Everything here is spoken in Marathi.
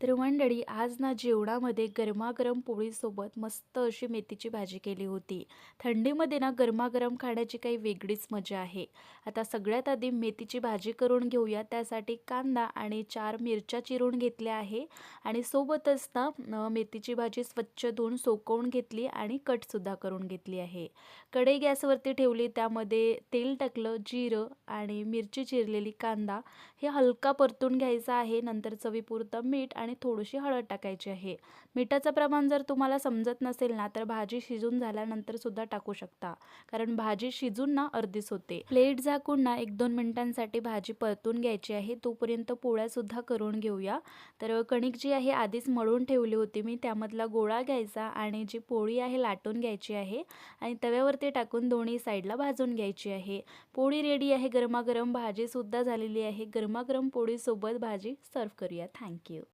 तर मंडळी आज ना जेवणामध्ये गरमागरम पोळीसोबत मस्त अशी मेथीची भाजी केली होती. थंडीमध्ये ना गरमागरम खाण्याची काही वेगळीच मजा आहे. आता सगळ्यात आधी मेथीची भाजी करून घेऊया. त्यासाठी कांदा आणि 4 मिरच्या चिरून घेतल्या आहे आणि सोबतच ना मेथीची भाजी स्वच्छ धुवून सुकवून घेतली आणि कटसुद्धा करून घेतली आहे. कढई गॅसवरती ठेवली, त्यामध्ये तेल टाकलं, जिरं आणि मिरची चिरलेली, कांदा हे हलका परतून घ्यायचा आहे. नंतर चवीपुरतं मीठ आणि थोडीशी हळद टाकायची आहे. मिठाचं प्रमाण जर तुम्हाला समजत नसेल ना, तर भाजी शिजून झाल्यानंतर सुद्धा टाकू शकता, कारण भाजी शिजून ना अर्धीच होते. प्लेट झाकून ना 1-2 मिनिटांसाठी भाजी परतून घ्यायची आहे. तोपर्यंत पोळ्या सुद्धा करून घेऊया. तर कणिक जी आहे आधीच मळून ठेवली होती मी, त्यामधला गोळा घ्यायचा आणि जी पोळी आहे लाटून घ्यायची आहे आणि तव्यावरती टाकून दोन्ही साईडला भाजून घ्यायची आहे. पोळी रेडी आहे. गरमागरम भाजी सुद्धा झालेली आहे. गरमागरम पोळीसोबत भाजी सर्व्ह करूया. Thank you.